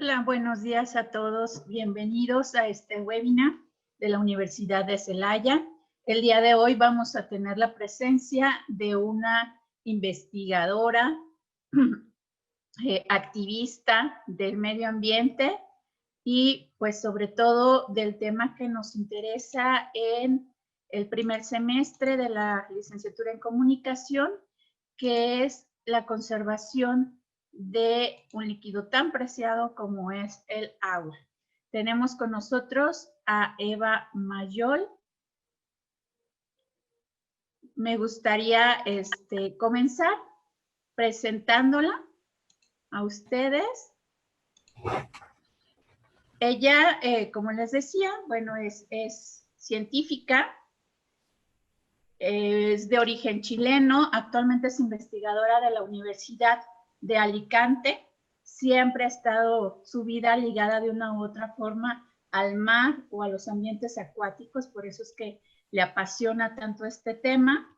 Hola, buenos días a todos. Bienvenidos a este webinar de la Universidad de Celaya. El día de hoy vamos a tener la presencia de una investigadora, activista del medio ambiente y pues sobre todo del tema que nos interesa en el primer semestre de la licenciatura en comunicación, que es la conservación de un líquido tan preciado como es el agua. Tenemos con nosotros a Eva Mayol. Me gustaría comenzar presentándola a ustedes. Ella, como les decía, bueno, es científica, es de origen chileno, actualmente es investigadora de la Universidad de Alicante. Siempre ha estado su vida ligada de una u otra forma al mar o a los ambientes acuáticos, por eso es que le apasiona tanto este tema.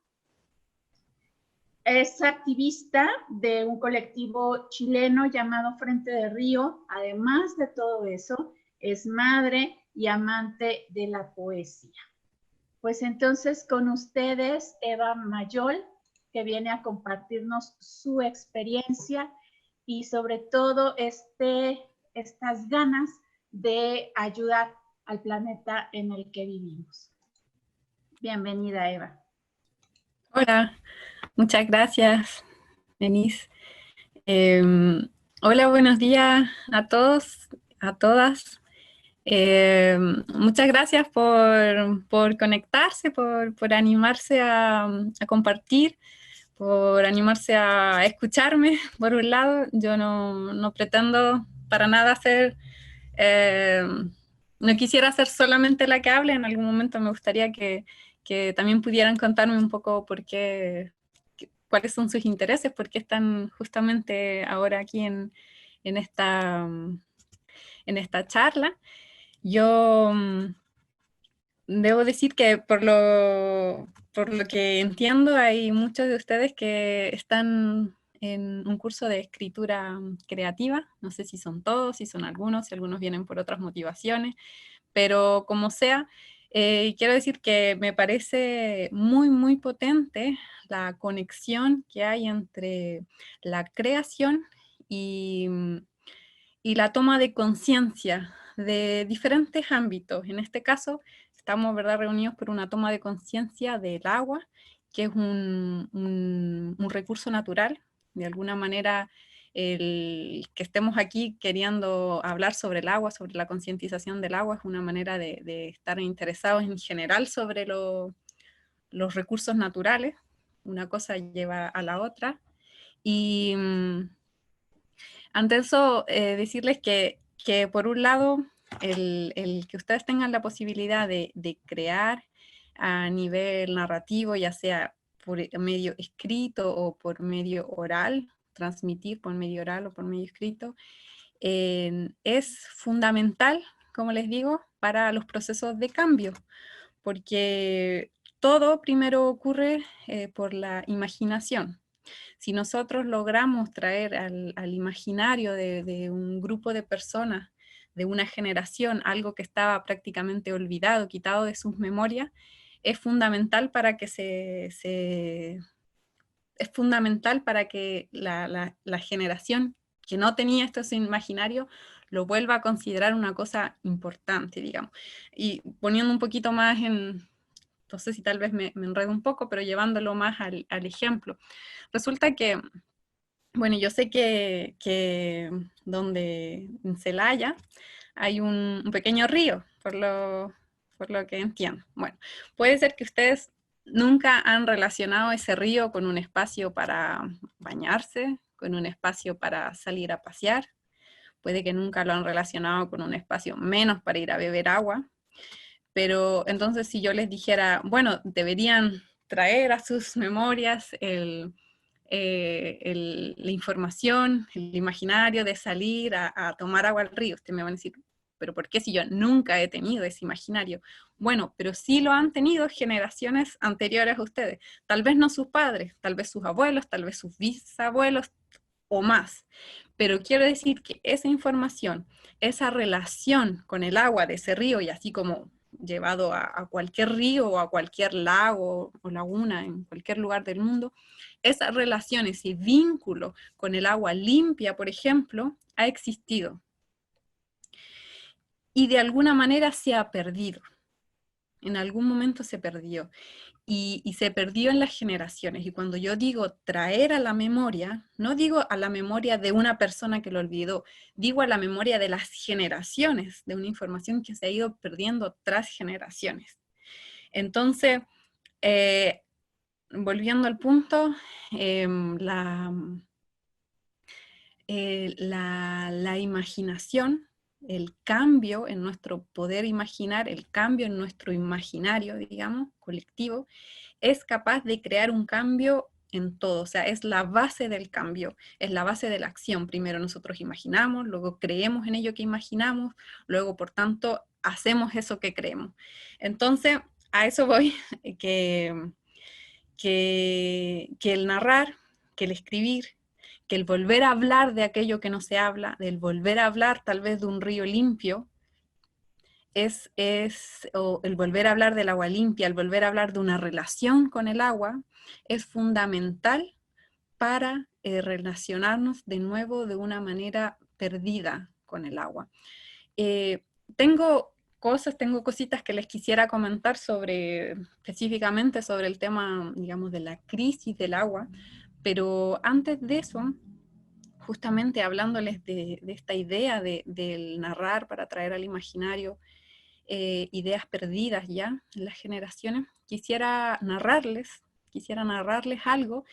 Es activista de un colectivo chileno llamado Frente de Río. Además de todo eso, es madre y amante de la poesía. Pues entonces con ustedes, Eva Mayol, que viene a compartirnos su experiencia y sobre todo estas ganas de ayudar al planeta en el que vivimos. Bienvenida, Eva. Hola, muchas gracias, Denise. Hola, buenos días a todos, a todas. Muchas gracias por conectarse, por animarse a compartir, por animarse a escucharme, por un lado. Yo no pretendo para nada ser, no quisiera ser solamente la que hable. En algún momento me gustaría que también pudieran contarme un poco cuáles son sus intereses, por qué están justamente ahora aquí en esta charla. Yo debo decir que por lo que entiendo, hay muchos de ustedes que están en un curso de escritura creativa. No sé si son todos, si son algunos, si algunos vienen por otras motivaciones, pero como sea, quiero decir que me parece muy, muy potente la conexión que hay entre la creación y la toma de conciencia de diferentes ámbitos. En este caso, estamos, ¿verdad?, reunidos por una toma de conciencia del agua, que es un recurso natural. De alguna manera, el que estemos aquí queriendo hablar sobre el agua, sobre la concientización del agua, es una manera de estar interesados en general sobre los recursos naturales. Una cosa lleva a la otra. Y ante eso, decirles que por un lado, el que ustedes tengan la posibilidad de crear a nivel narrativo, ya sea por medio escrito o por medio oral, transmitir por medio oral o por medio escrito, es fundamental, como les digo, para los procesos de cambio, porque todo primero ocurre por la imaginación. Si nosotros logramos traer al imaginario de un grupo de personas, de una generación, algo que estaba prácticamente olvidado, quitado de sus memorias, es fundamental para que es fundamental para que la generación que no tenía esto en imaginario lo vuelva a considerar una cosa importante, digamos. Y poniendo un poquito más no sé si tal vez me enredo un poco, pero llevándolo más al ejemplo. Resulta que, bueno, yo sé que donde en Celaya hay un pequeño río, por lo que entiendo. Bueno, puede ser que ustedes nunca han relacionado ese río con un espacio para bañarse, con un espacio para salir a pasear. Puede que nunca lo han relacionado con un espacio menos para ir a beber agua. Pero entonces si yo les dijera, bueno, deberían traer a sus memorias la información, el imaginario de salir a tomar agua al río, ustedes me van a decir, pero ¿por qué si yo nunca he tenido ese imaginario? Bueno, pero sí lo han tenido generaciones anteriores a ustedes. Tal vez no sus padres, tal vez sus abuelos, tal vez sus bisabuelos, o más. Pero quiero decir que esa información, esa relación con el agua de ese río, y así como llevado a cualquier río o a cualquier lago o laguna en cualquier lugar del mundo, esa relación, ese vínculo con el agua limpia, por ejemplo, ha existido. Y de alguna manera se ha perdido. En algún momento se perdió. Y se perdió en las generaciones. Y cuando yo digo traer a la memoria, no digo a la memoria de una persona que lo olvidó, digo a la memoria de las generaciones, de una información que se ha ido perdiendo tras generaciones. Entonces, volviendo al punto, la imaginación, el cambio en nuestro poder imaginar, el cambio en nuestro imaginario, digamos, colectivo, es capaz de crear un cambio en todo, o sea, es la base del cambio, es la base de la acción. Primero nosotros imaginamos, luego creemos en ello que imaginamos, luego, por tanto, hacemos eso que creemos. Entonces, a eso voy, que el narrar, que el escribir, que el volver a hablar de aquello que no se habla, del volver a hablar tal vez de un río limpio, o el volver a hablar del agua limpia, el volver a hablar de una relación con el agua, es fundamental para relacionarnos de nuevo de una manera perdida con el agua. Tengo cositas que les quisiera comentar específicamente sobre el tema, digamos, de la crisis del agua, pero antes de eso, justamente hablándoles de esta idea del narrar para traer al imaginario ideas perdidas ya en las generaciones, quisiera narrarles algo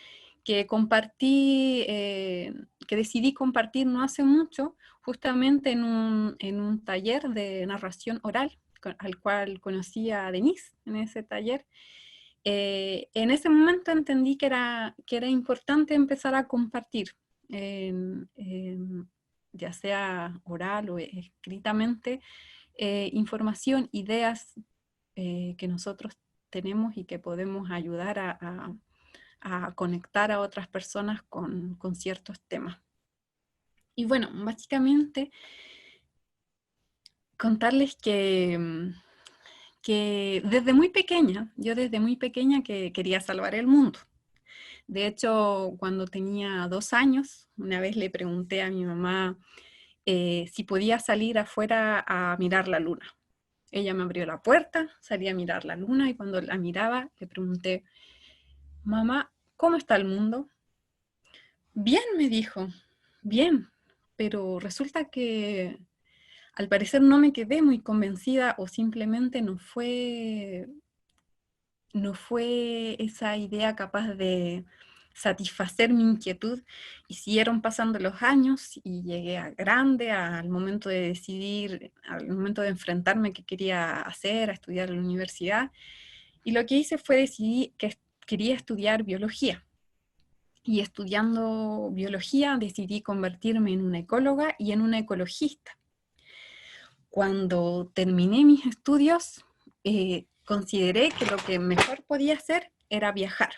que compartí, que decidí compartir no hace mucho, justamente en un taller de narración oral, al cual conocí a Denise en ese taller. En ese momento entendí que era importante empezar a compartir, ya sea oral o escritamente, información, ideas que nosotros tenemos y que podemos ayudar a conectar a otras personas con ciertos temas. Y bueno, básicamente contarles que desde muy pequeña, que quería salvar el mundo. De hecho, cuando tenía 2 años, una vez le pregunté a mi mamá si podía salir afuera a mirar la luna. Ella me abrió la puerta, salí a mirar la luna y cuando la miraba le pregunté, mamá, ¿cómo está el mundo? Bien, me dijo, bien, pero resulta que al parecer no me quedé muy convencida o simplemente no fue esa idea capaz de satisfacer mi inquietud, y siguieron pasando los años y llegué a grande al momento de decidir, al momento de enfrentarme a qué quería hacer, a estudiar en la universidad, y lo que hice fue decidir que quería estudiar biología. Y estudiando biología decidí convertirme en una ecóloga y en una ecologista. Cuando terminé mis estudios, consideré que lo que mejor podía hacer era viajar.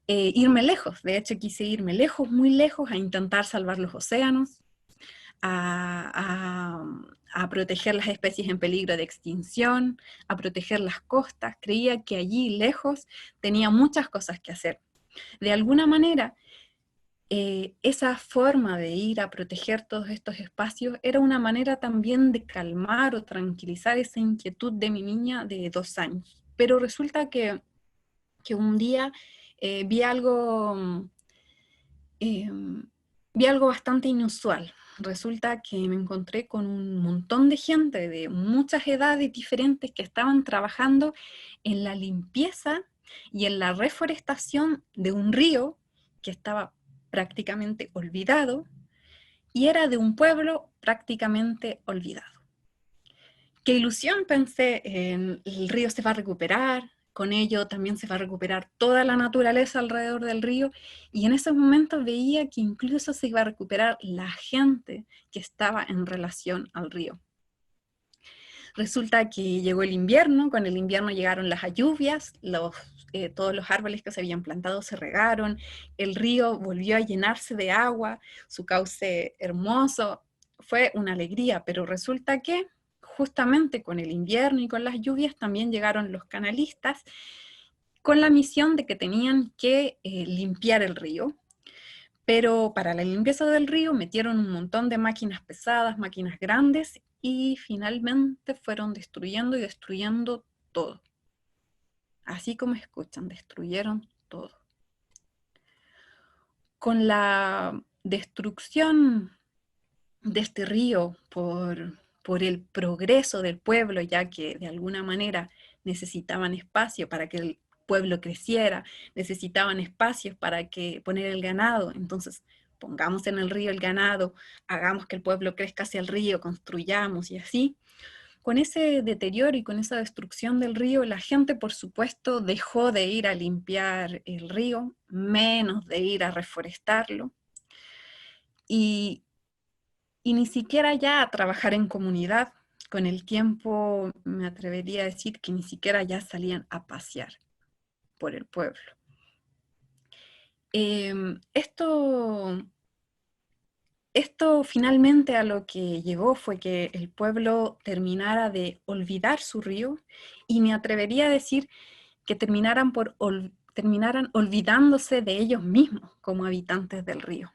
Irme lejos, de hecho quise irme lejos, muy lejos, a intentar salvar los océanos, a proteger las especies en peligro de extinción, a proteger las costas. Creía que allí lejos tenía muchas cosas que hacer. De alguna manera, esa forma de ir a proteger todos estos espacios era una manera también de calmar o tranquilizar esa inquietud de mi niña de 2 años. Pero resulta que un día vi algo bastante inusual. Resulta que me encontré con un montón de gente de muchas edades diferentes que estaban trabajando en la limpieza y en la reforestación de un río que estaba prácticamente olvidado y era de un pueblo prácticamente olvidado. Qué ilusión, pensé, el río se va a recuperar, con ello también se va a recuperar toda la naturaleza alrededor del río, y en esos momentos veía que incluso se iba a recuperar la gente que estaba en relación al río. Resulta que llegó el invierno, con el invierno llegaron las lluvias, todos los árboles que se habían plantado se regaron, el río volvió a llenarse de agua, su cauce hermoso, fue una alegría, pero resulta que justamente con el invierno y con las lluvias también llegaron los canalistas con la misión de que tenían que limpiar el río. Pero para la limpieza del río metieron un montón de máquinas pesadas, máquinas grandes, y finalmente fueron destruyendo y destruyendo todo. Así como escuchan, destruyeron todo. Con la destrucción de este río por el progreso del pueblo, ya que de alguna manera necesitaban espacio para que el pueblo creciera, necesitaban espacios para que poner el ganado, entonces pongamos en el río el ganado, hagamos que el pueblo crezca hacia el río, construyamos y así. Con ese deterioro y con esa destrucción del río, la gente, por supuesto, dejó de ir a limpiar el río, menos de ir a reforestarlo, y ni siquiera ya a trabajar en comunidad. Con el tiempo me atrevería a decir que ni siquiera ya salían a pasear por el pueblo. Esto finalmente a lo que llegó fue que el pueblo terminara de olvidar su río, y me atrevería a decir que terminaran olvidándose de ellos mismos como habitantes del río.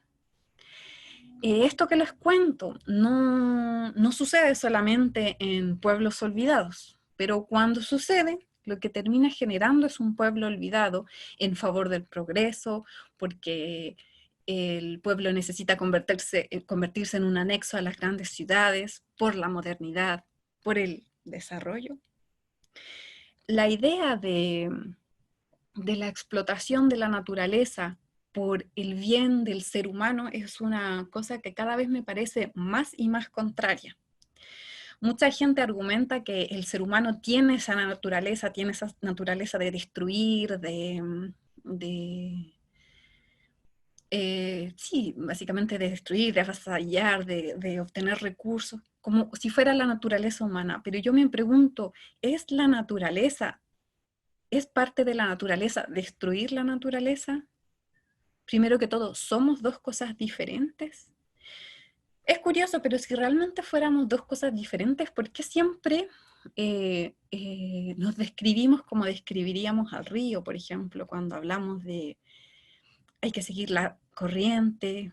Esto que les cuento no sucede solamente en pueblos olvidados, pero cuando sucede, lo que termina generando es un pueblo olvidado en favor del progreso, porque el pueblo necesita convertirse en un anexo a las grandes ciudades, por la modernidad, por el desarrollo. La idea de la explotación de la naturaleza por el bien del ser humano es una cosa que cada vez me parece más y más contraria. Mucha gente argumenta que el ser humano tiene esa naturaleza de destruir, sí, básicamente de destruir, de avasallar, de obtener recursos, como si fuera la naturaleza humana. Pero yo me pregunto, ¿es parte de la naturaleza destruir la naturaleza? Primero que todo, ¿somos dos cosas diferentes? Es curioso, pero si realmente fuéramos dos cosas diferentes, ¿por qué siempre nos describimos como describiríamos al río, por ejemplo, cuando hablamos de hay que seguir la corriente,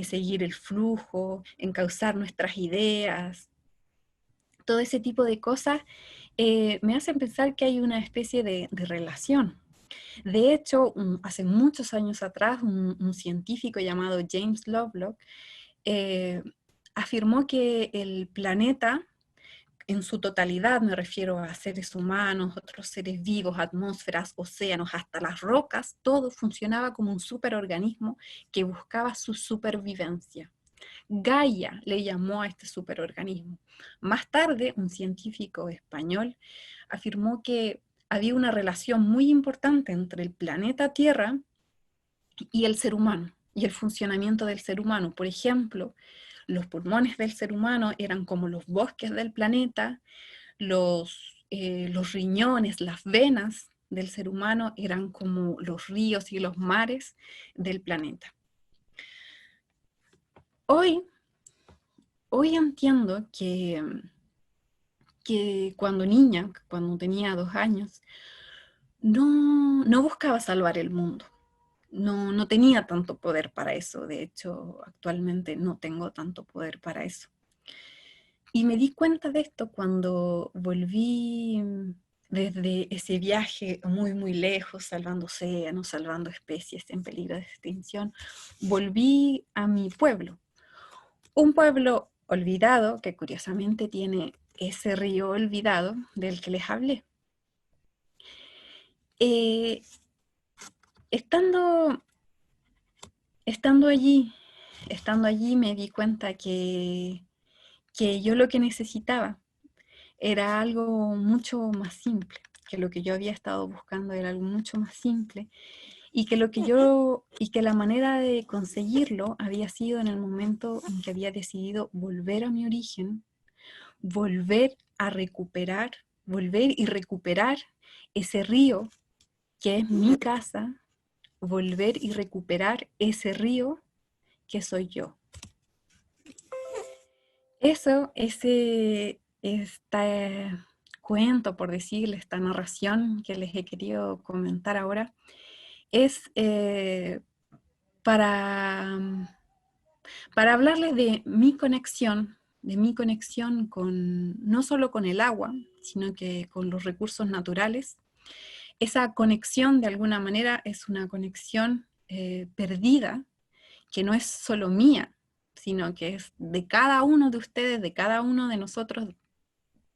seguir el flujo, encauzar nuestras ideas? Todo ese tipo de cosas me hacen pensar que hay una especie de relación. De hecho, hace muchos años atrás, un científico llamado James Lovelock afirmó que el planeta, en su totalidad, me refiero a seres humanos, otros seres vivos, atmósferas, océanos, hasta las rocas, todo funcionaba como un superorganismo que buscaba su supervivencia. Gaia le llamó a este superorganismo. Más tarde, un científico español afirmó que había una relación muy importante entre el planeta Tierra y el ser humano, y el funcionamiento del ser humano. Por ejemplo, los pulmones del ser humano eran como los bosques del planeta, los riñones, las venas del ser humano eran como los ríos y los mares del planeta. Hoy entiendo que cuando niña, cuando tenía 2 años, no buscaba salvar el mundo. No tenía tanto poder para eso. De hecho, actualmente no tengo tanto poder para eso. Y me di cuenta de esto cuando volví desde ese viaje muy, muy lejos, salvando océanos, salvando especies en peligro de extinción. Volví a mi pueblo. Un pueblo olvidado que curiosamente tiene ese río olvidado del que les hablé. Estando allí me di cuenta que yo lo que necesitaba era algo mucho más simple, que lo que yo había estado buscando era algo mucho más simple, y que la manera de conseguirlo había sido en el momento en que había decidido volver a mi origen, volver y recuperar ese río que es mi casa, volver y recuperar ese río que soy yo. Este cuento, por decirle, esta narración que les he querido comentar ahora, es para hablarles de mi conexión con, no solo con el agua, sino que con los recursos naturales. Esa conexión, de alguna manera, es una conexión perdida, que no es solo mía, sino que es de cada uno de ustedes, de cada uno de nosotros,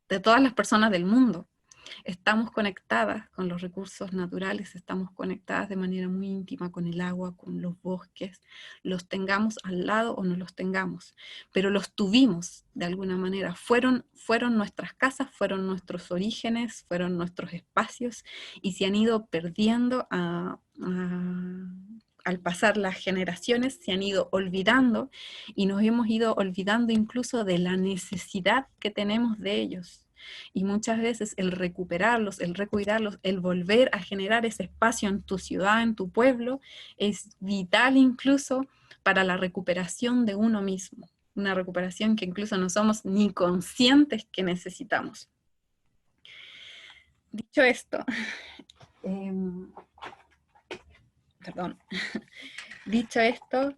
de todas las personas del mundo. Estamos conectadas con los recursos naturales, estamos conectadas de manera muy íntima con el agua, con los bosques, los tengamos al lado o no los tengamos, pero los tuvimos de alguna manera, fueron nuestras casas, fueron nuestros orígenes, fueron nuestros espacios, y se han ido perdiendo al pasar las generaciones, se han ido olvidando, y nos hemos ido olvidando incluso de la necesidad que tenemos de ellos. Y muchas veces el recuperarlos, el recuidarlos, el volver a generar ese espacio en tu ciudad, en tu pueblo, es vital incluso para la recuperación de uno mismo. Una recuperación que incluso no somos ni conscientes que necesitamos. Dicho esto, perdón. Dicho esto,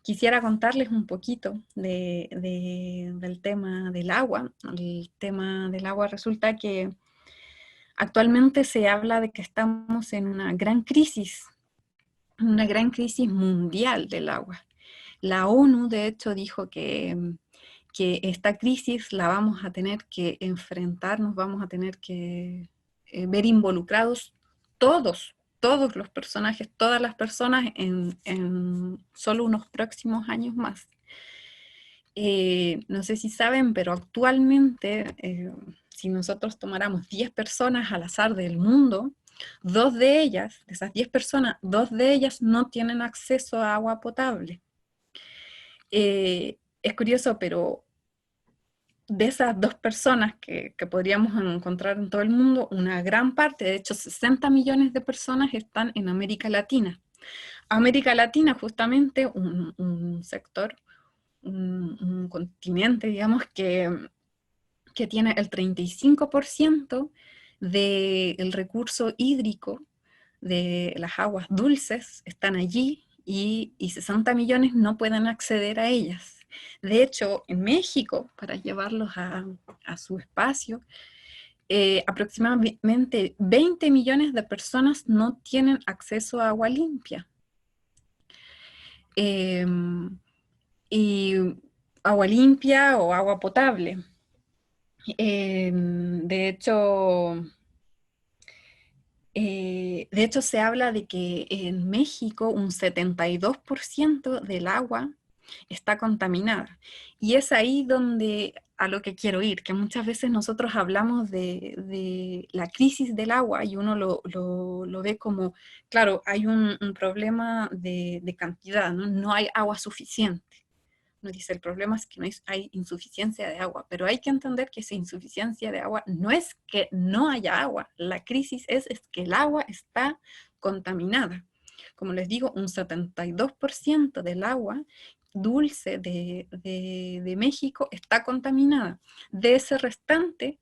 quisiera contarles un poquito del tema del agua. El tema del agua resulta que actualmente se habla de que estamos en una gran crisis mundial del agua. La ONU, de hecho, dijo que esta crisis la vamos a tener que enfrentar, nos vamos a tener que ver involucrados todos los personajes, todas las personas en solo unos próximos años más. No sé si saben, pero actualmente, si nosotros tomáramos 10 personas al azar del mundo, de esas 10 personas, 2 de ellas no tienen acceso a agua potable. Es curioso, pero de esas 2 personas que podríamos encontrar en todo el mundo, una gran parte, de hecho 60 millones de personas están en América Latina. América Latina, justamente, un sector, un continente, digamos, que tiene el 35% del recurso hídrico, de las aguas dulces, están allí, y 60 millones no pueden acceder a ellas. De hecho, en México, para llevarlos a su espacio, aproximadamente 20 millones de personas no tienen acceso a agua limpia. Y agua limpia o agua potable. De hecho, se habla de que en México un 72% del agua está contaminada. Y es ahí donde a lo que quiero ir, que muchas veces nosotros hablamos de la crisis del agua y uno lo ve como, claro, hay un problema de cantidad, ¿no? No hay agua suficiente. Nos dice, el problema es que hay insuficiencia de agua, pero hay que entender que esa insuficiencia de agua no es que no haya agua, la crisis es que el agua está contaminada. Como les digo, un 72% del agua dulce de México está contaminada. De ese restante,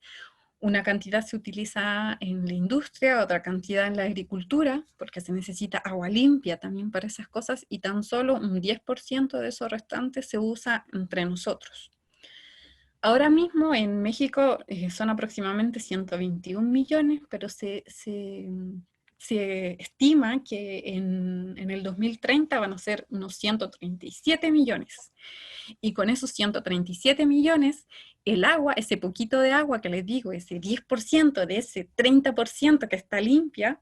una cantidad se utiliza en la industria, otra cantidad en la agricultura, porque se necesita agua limpia también para esas cosas, y tan solo un 10% de esos restantes se usa entre nosotros. Ahora mismo en México son aproximadamente 121 millones, pero se estima que en el 2030 van a ser unos 137 millones. Y con esos 137 millones, el agua, ese poquito de agua que les digo, ese 10% de ese 30% que está limpia,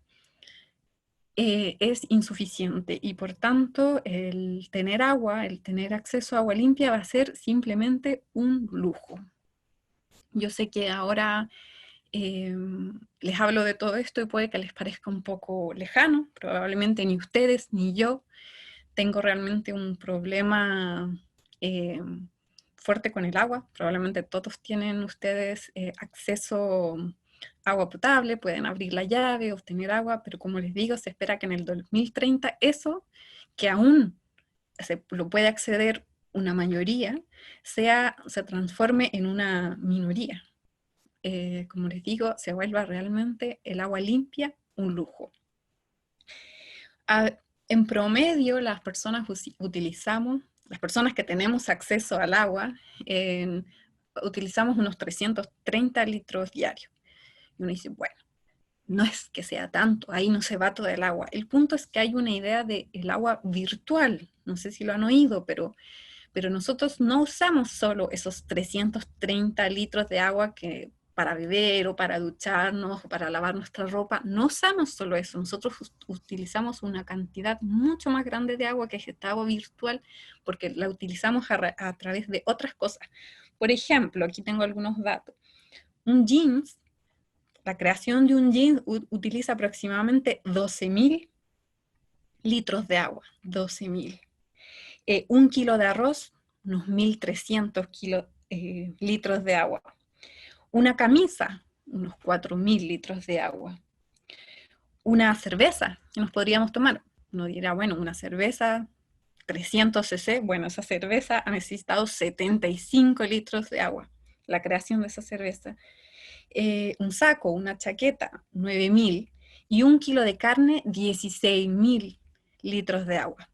es insuficiente. Y por tanto, el tener agua, el tener acceso a agua limpia va a ser simplemente un lujo. Yo sé que ahora les hablo de todo esto y puede que les parezca un poco lejano, probablemente ni ustedes ni yo tengo realmente un problema fuerte con el agua. Probablemente todos tienen ustedes acceso a agua potable, pueden abrir la llave, obtener agua, pero como les digo, se espera que en el 2030 eso, que aún lo puede acceder una mayoría, se transforme en una minoría. Como les digo, se vuelva realmente el agua limpia un lujo. En promedio, las personas las personas que tenemos acceso al agua, utilizamos unos 330 litros diarios. Y uno dice, bueno, no es que sea tanto, ahí no se va todo el agua. El punto es que hay una idea del agua virtual, no sé si lo han oído, pero nosotros no usamos solo esos 330 litros de agua que para beber o para ducharnos o para lavar nuestra ropa, no usamos solo eso, nosotros utilizamos una cantidad mucho más grande de agua que es esta agua virtual porque la utilizamos a través de otras cosas. Por ejemplo, aquí tengo algunos datos. Un jeans, la creación de un jeans utiliza aproximadamente 12.000 litros de agua, 12.000. Un kilo de arroz, unos 1.300 litros de agua. Una camisa, unos 4.000 litros de agua. Una cerveza que nos podríamos tomar. Uno dirá, bueno, una cerveza, 300 cc, bueno, esa cerveza ha necesitado 75 litros de agua, la creación de esa cerveza. Un saco, una chaqueta, 9.000, y un kilo de carne, 16.000 litros de agua.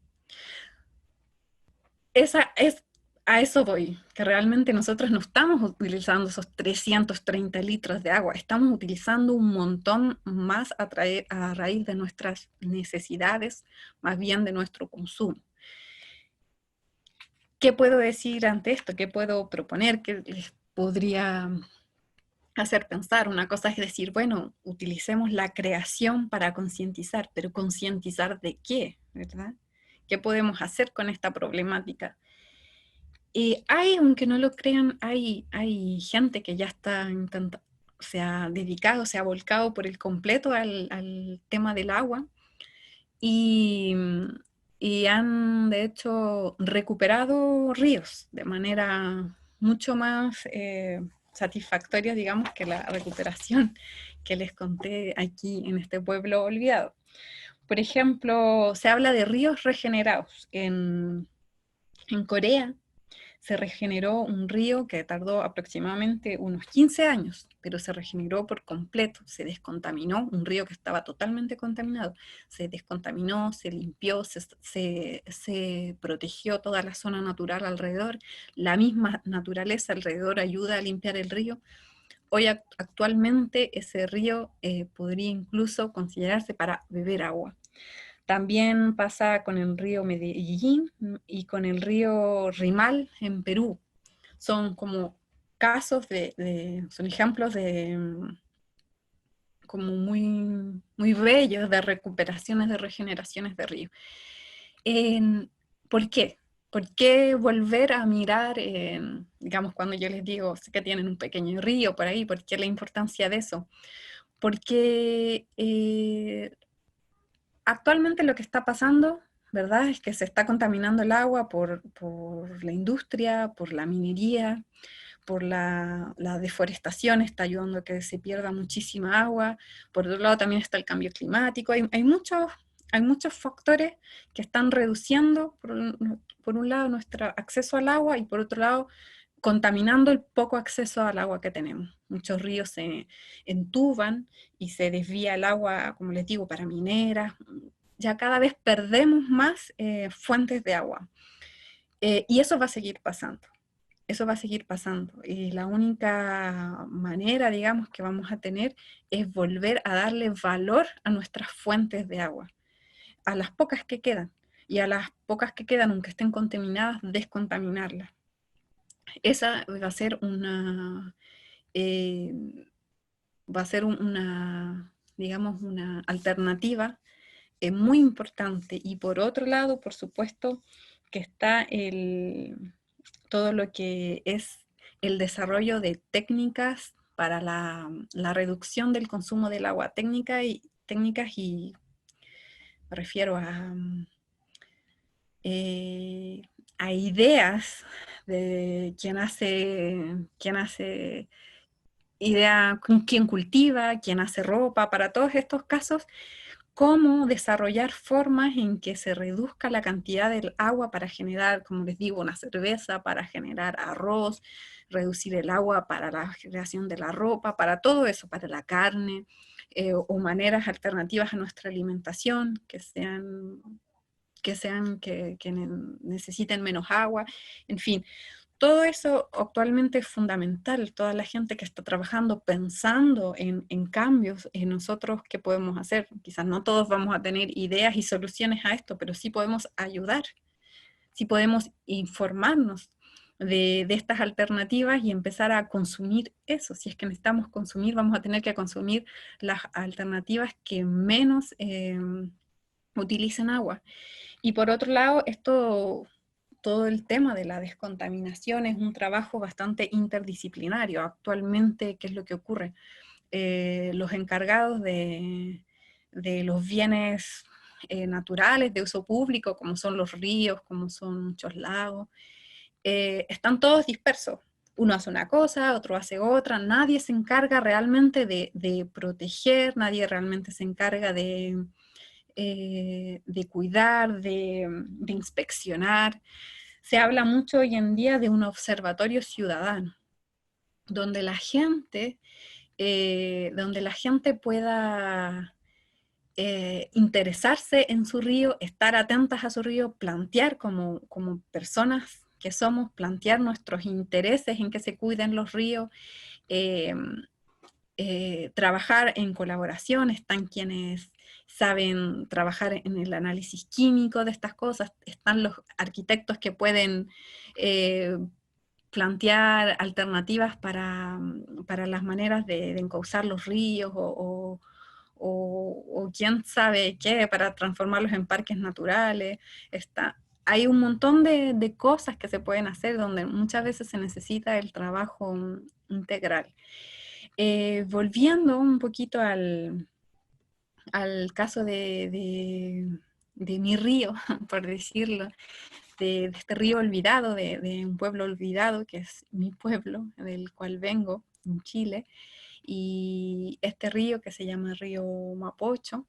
A eso voy, que realmente nosotros no estamos utilizando esos 330 litros de agua, estamos utilizando un montón más a raíz de nuestras necesidades, más bien de nuestro consumo. ¿Qué puedo decir ante esto? ¿Qué puedo proponer? ¿Qué les podría hacer pensar? Una cosa es decir, bueno, utilicemos la creación para concientizar, pero ¿concientizar de qué? ¿Verdad? ¿Qué podemos hacer con esta problemática? Aunque no lo crean, hay gente que ya se ha dedicado, se ha volcado por el completo al tema del agua y, han de hecho recuperado ríos de manera mucho más satisfactoria, digamos, que la recuperación que les conté aquí en este pueblo olvidado. Por ejemplo, se habla de ríos regenerados. En Corea se regeneró un río que tardó aproximadamente unos 15 años, pero se regeneró por completo, se descontaminó, un río que estaba totalmente contaminado, se descontaminó, se limpió, se protegió toda la zona natural alrededor, la misma naturaleza alrededor ayuda a limpiar el río. Hoy actualmente ese río podría incluso considerarse para beber agua. También pasa con el río Medellín y con el río Rimal en Perú. Son como casos son ejemplos de como muy, muy bellos de recuperaciones, de regeneraciones de río. ¿Por qué? ¿Por qué volver a mirar, digamos, cuando yo les digo que tienen un pequeño río por ahí, por qué la importancia de eso? Porque actualmente lo que está pasando, ¿verdad? Es que se está contaminando el agua por la industria, por la minería, por la deforestación, está ayudando a que se pierda muchísima agua. Por otro lado también está el cambio climático. Hay muchos factores que están reduciendo, por un lado, nuestro acceso al agua y por otro lado, contaminando el poco acceso al agua que tenemos. Muchos ríos se entuban y se desvía el agua, como les digo, para mineras. Ya cada vez perdemos más fuentes de agua. Y eso va a seguir pasando. Eso va a seguir pasando. Y la única manera, digamos, que vamos a tener es volver a darle valor a nuestras fuentes de agua, a las pocas que quedan. Y a las pocas que quedan, aunque estén contaminadas, descontaminarlas. Esa va a ser eh, digamos, una alternativa muy importante. Y por otro lado, por supuesto, que está todo lo que es el desarrollo de técnicas para la reducción del consumo del agua, técnicas y me refiero a a ideas de quién hace idea, quién cultiva, quién hace ropa, para todos estos casos, cómo desarrollar formas en que se reduzca la cantidad del agua para generar, como les digo, una cerveza, para generar arroz, reducir el agua para la creación de la ropa, para todo eso, para la carne, o maneras alternativas a nuestra alimentación que necesiten menos agua, en fin. Todo eso actualmente es fundamental, toda la gente que está trabajando pensando en cambios, en nosotros qué podemos hacer. Quizás no todos vamos a tener ideas y soluciones a esto, pero sí podemos ayudar, sí podemos informarnos de estas alternativas y empezar a consumir eso. Si es que necesitamos consumir, vamos a tener que consumir las alternativas que menos utilicen agua. Y por otro lado, todo el tema de la descontaminación es un trabajo bastante interdisciplinario. Actualmente, ¿qué es lo que ocurre? Los encargados de los bienes naturales de uso público, como son los ríos, como son muchos lagos, están todos dispersos. Uno hace una cosa, otro hace otra, nadie se encarga realmente de proteger, nadie realmente se encarga de cuidar, de inspeccionar. Se habla mucho hoy en día de un observatorio ciudadano, donde donde la gente pueda interesarse en su río, estar atentas a su río, plantear como personas que somos, plantear nuestros intereses en que se cuiden los ríos, eh, trabajar en colaboración. Están quienes saben trabajar en el análisis químico de estas cosas, están los arquitectos que pueden plantear alternativas para las maneras de encauzar los ríos o quién sabe qué, para transformarlos en parques naturales. Hay un montón de cosas que se pueden hacer donde muchas veces se necesita el trabajo integral. Volviendo un poquito al caso de mi río, por decirlo, de este río olvidado, de un pueblo olvidado, que es mi pueblo, del cual vengo, en Chile, y este río que se llama río Mapocho,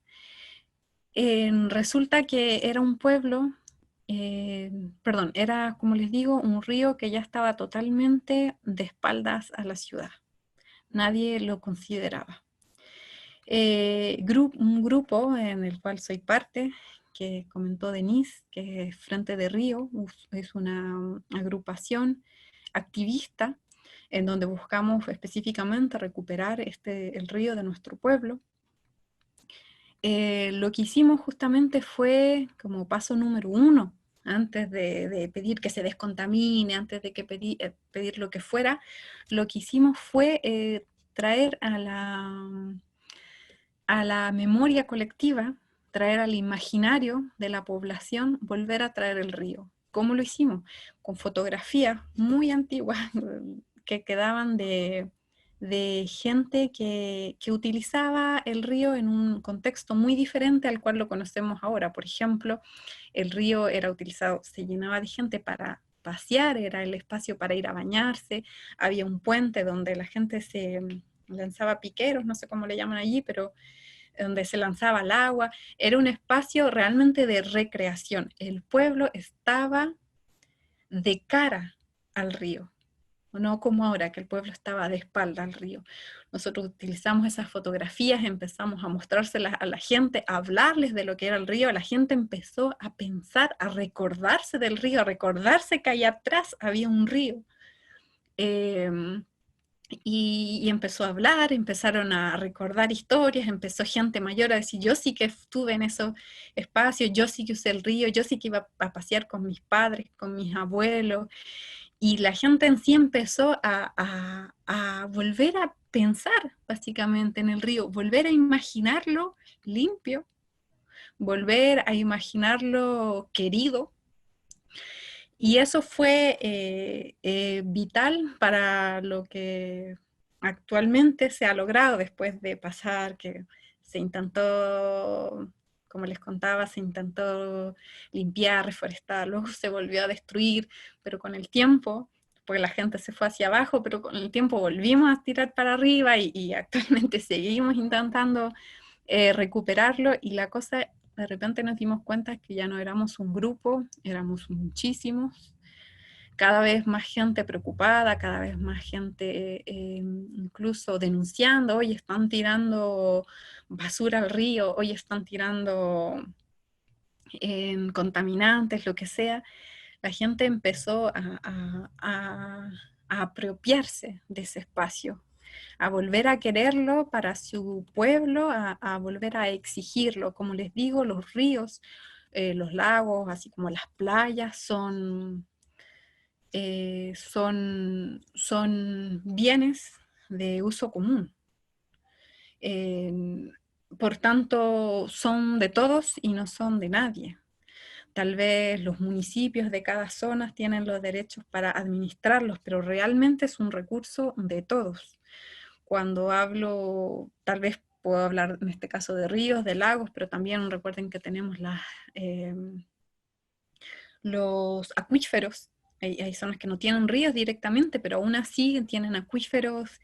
resulta que era un pueblo, perdón, era, como les digo, un río que ya estaba totalmente de espaldas a la ciudad. Nadie lo consideraba. Un grupo en el cual soy parte, que comentó Denise, que es Frente de Río, es una agrupación activista en donde buscamos específicamente recuperar el río de nuestro pueblo. Lo que hicimos justamente fue como paso número 1, antes de pedir que se descontamine, antes de que pedir lo que fuera, lo que hicimos fue traer a la memoria colectiva, traer al imaginario de la población, volver a traer el río. ¿Cómo lo hicimos? Con fotografías muy antiguas que quedaban de gente que utilizaba el río en un contexto muy diferente al cual lo conocemos ahora. Por ejemplo, el río era utilizado, se llenaba de gente para pasear, era el espacio para ir a bañarse, había un puente donde la gente se lanzaba piqueros, no sé cómo le llaman allí, pero donde se lanzaba al agua, era un espacio realmente de recreación. El pueblo estaba de cara al río, no como ahora que el pueblo estaba de espalda al río. Nosotros utilizamos esas fotografías, empezamos a mostrárselas a la gente, a hablarles de lo que era el río. La gente empezó a pensar, a recordarse del río, a recordarse que allá atrás había un río. Y empezó a hablar, empezaron a recordar historias, empezó gente mayor a decir, yo sí que estuve en esos espacios, yo sí que usé el río, yo sí que iba a pasear con mis padres, con mis abuelos, y la gente en sí empezó a volver a pensar básicamente en el río, volver a imaginarlo limpio, volver a imaginarlo querido. Y eso fue vital para lo que actualmente se ha logrado después de pasar, que se intentó como les contaba, se intentó limpiar, reforestar, luego se volvió a destruir, pero con el tiempo, porque la gente se fue hacia abajo, pero con el tiempo volvimos a tirar para arriba y actualmente seguimos intentando recuperarlo, y la cosa, de repente nos dimos cuenta que ya no éramos un grupo, éramos muchísimos, cada vez más gente preocupada, cada vez más gente incluso denunciando, hoy están tirando basura al río, hoy están tirando contaminantes, lo que sea. La gente empezó a apropiarse de ese espacio, a volver a quererlo para su pueblo, a volver a exigirlo. Como les digo, los ríos, los lagos, así como las playas, son bienes de uso común. Por tanto, son de todos y no son de nadie. Tal vez los municipios de cada zona tienen los derechos para administrarlos, pero realmente es un recurso de todos. Cuando hablo, tal vez puedo hablar en este caso de ríos, de lagos, pero también recuerden que tenemos los acuíferos. Hay zonas que no tienen ríos directamente, pero aún así tienen acuíferos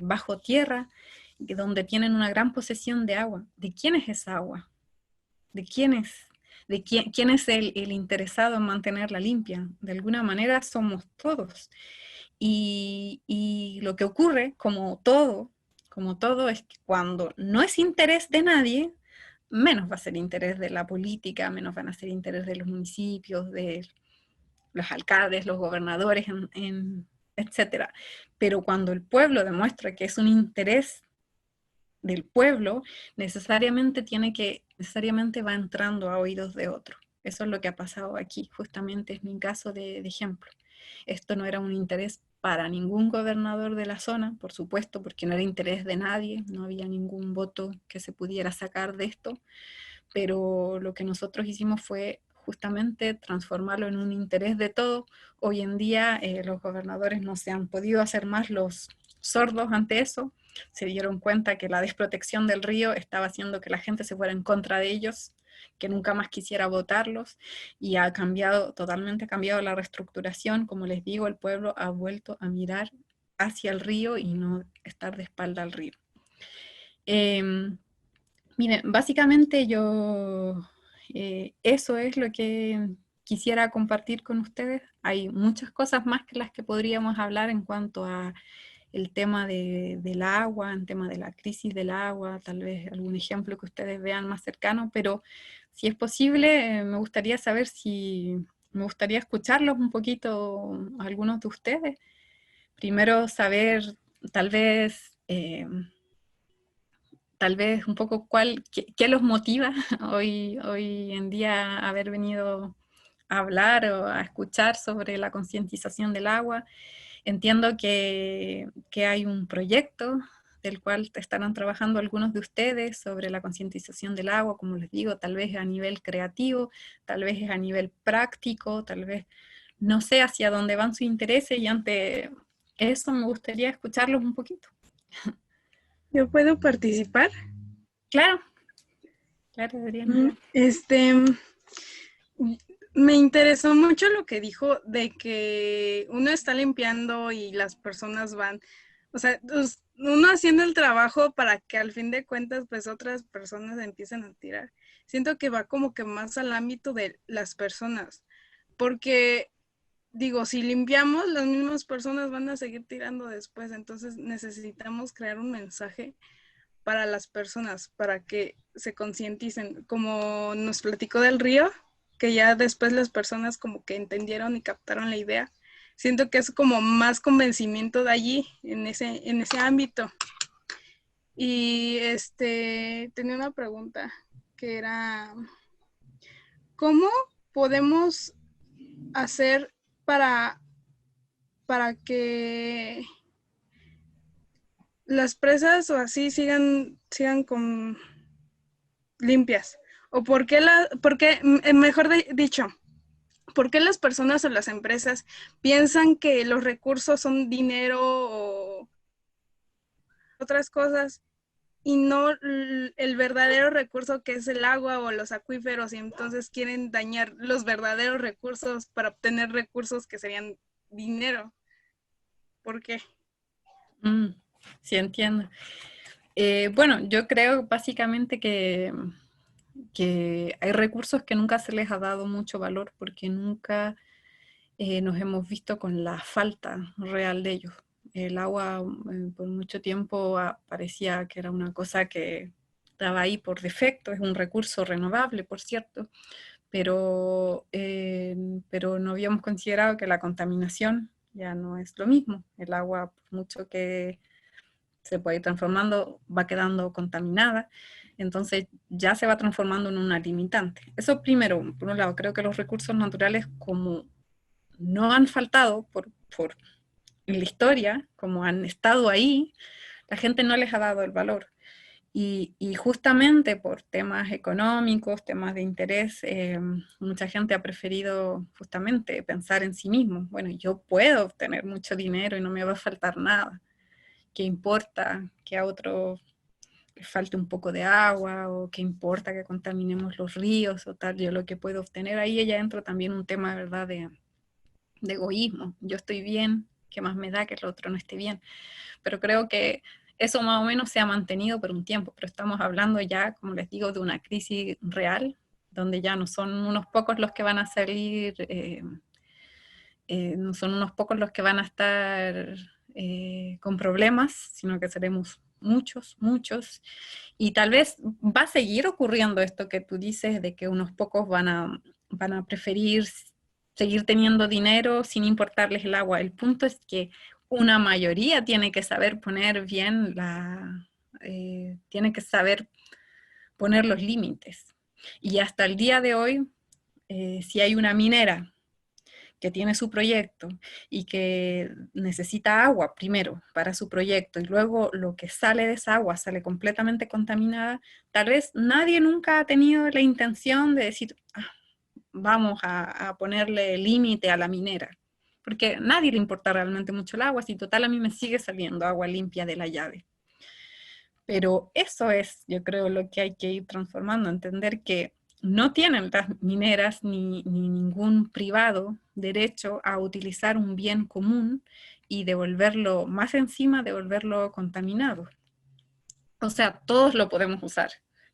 bajo tierra, donde tienen una gran posesión de agua. ¿De quién es esa agua? ¿De quién es? ¿De quién es el interesado en mantenerla limpia? De alguna manera somos todos. Y lo que ocurre, como todo, es que cuando no es interés de nadie, menos va a ser interés de la política, menos van a ser interés de los municipios, de los alcaldes, los gobernadores, etcétera. Pero cuando el pueblo demuestra que es un interés del pueblo, necesariamente va entrando a oídos de otro. Eso es lo que ha pasado aquí, justamente es mi caso de ejemplo. Esto no era un interés para ningún gobernador de la zona, por supuesto, porque no era interés de nadie, no había ningún voto que se pudiera sacar de esto, pero lo que nosotros hicimos fue justamente transformarlo en un interés de todo. Hoy en día los gobernadores no se han podido hacer más los sordos ante eso, se dieron cuenta que la desprotección del río estaba haciendo que la gente se fuera en contra de ellos, que nunca más quisiera votarlos, y totalmente ha cambiado la reestructuración. Como les digo, el pueblo ha vuelto a mirar hacia el río y no estar de espalda al río. Miren, básicamente eso es lo que quisiera compartir con ustedes. Hay muchas cosas más que las que podríamos hablar en cuanto a el tema del agua, en tema de la crisis del agua, tal vez algún ejemplo que ustedes vean más cercano, pero si es posible, me gustaría saber me gustaría escucharlos un poquito, algunos de ustedes. Primero saber, tal vez, un poco qué los motiva hoy en día a haber venido a hablar o a escuchar sobre la concientización del agua. Entiendo que hay un proyecto del cual estarán trabajando algunos de ustedes sobre la concientización del agua, como les digo, tal vez a nivel creativo, tal vez a nivel práctico, tal vez no sé hacia dónde van sus intereses, y ante eso me gustaría escucharlos un poquito. ¿Yo puedo participar? Claro, Adriana. Me interesó mucho lo que dijo de que uno está limpiando y las personas van, o sea, uno haciendo el trabajo para que al fin de cuentas pues otras personas empiecen a tirar. Siento que va como que más al ámbito de las personas, porque digo, si limpiamos, las mismas personas van a seguir tirando después, entonces necesitamos crear un mensaje para las personas, para que se concienticen, como nos platicó del río, que ya después las personas como que entendieron y captaron la idea. Siento que es como más convencimiento de allí, en ese ámbito. Y tenía una pregunta que era, ¿cómo podemos hacer para que las presas o así sigan con limpias? ¿O por qué mejor dicho, por qué las personas o las empresas piensan que los recursos son dinero o otras cosas y no el verdadero recurso que es el agua o los acuíferos, y entonces quieren dañar los verdaderos recursos para obtener recursos que serían dinero. ¿Por qué? Sí, entiendo. Bueno, yo creo básicamente que hay recursos que nunca se les ha dado mucho valor porque nunca nos hemos visto con la falta real de ellos. El agua por mucho tiempo parecía que era una cosa que estaba ahí por defecto, es un recurso renovable, por cierto, pero no habíamos considerado que la contaminación ya no es lo mismo. El agua, por mucho que se puede ir transformando, va quedando contaminada, entonces ya se va transformando en una limitante. Eso primero, por un lado, creo que los recursos naturales como no han faltado en la historia, como han estado ahí, la gente no les ha dado el valor. Y justamente por temas económicos, temas de interés, mucha gente ha preferido justamente pensar en sí mismo. Bueno, yo puedo obtener mucho dinero y no me va a faltar nada. ¿Qué importa que a otro le falte un poco de agua o qué importa que contaminemos los ríos o tal? Yo lo que puedo obtener ahí ya entra también un tema, ¿verdad?, de egoísmo. Yo estoy bien, ¿qué más me da que el otro no esté bien? Pero creo que eso más o menos se ha mantenido por un tiempo, pero estamos hablando ya, como les digo, de una crisis real, donde ya no son unos pocos los que van a salir, no son unos pocos los que van a estar con problemas, sino que seremos muchos, muchos, y tal vez va a seguir ocurriendo esto que tú dices, de que unos pocos van a preferir seguir teniendo dinero sin importarles el agua. El punto es que una mayoría tiene que saber poner bien tiene que saber poner los límites. Y hasta el día de hoy, si hay una minera que tiene su proyecto y que necesita agua primero para su proyecto y luego lo que sale de esa agua sale completamente contaminada, tal vez nadie nunca ha tenido la intención de decir, vamos a ponerle límite a la minera, porque a nadie le importa realmente mucho el agua, si total a mí me sigue saliendo agua limpia de la llave. Pero eso es, yo creo, lo que hay que ir transformando, entender que no tienen las mineras ni ningún privado derecho a utilizar un bien común y devolverlo, más encima, devolverlo contaminado. O sea, todos lo podemos usar,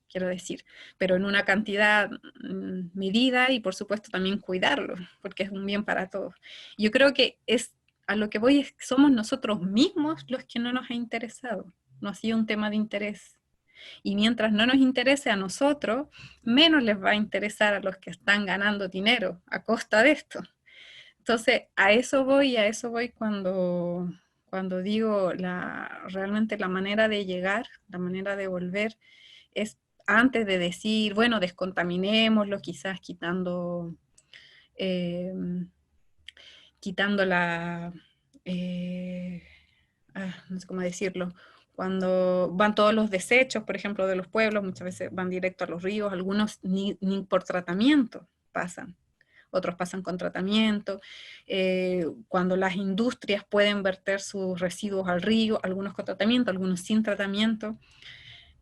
quiero decir, pero en una cantidad medida y por supuesto también cuidarlo, porque es un bien para todos. Yo creo que a lo que voy es que somos nosotros mismos los que no nos ha interesado, no ha sido un tema de interés. Y mientras no nos interese a nosotros, menos les va a interesar a los que están ganando dinero a costa de esto. Entonces, a eso voy cuando digo realmente la manera de llegar, la manera de volver, es antes de decir, bueno, descontaminémoslo, quizás eh, quitando eh, no sé cómo decirlo, cuando van todos los desechos, por ejemplo, de los pueblos, muchas veces van directo a los ríos, algunos ni por tratamiento pasan, otros pasan con tratamiento, cuando las industrias pueden verter sus residuos al río, algunos con tratamiento, algunos sin tratamiento.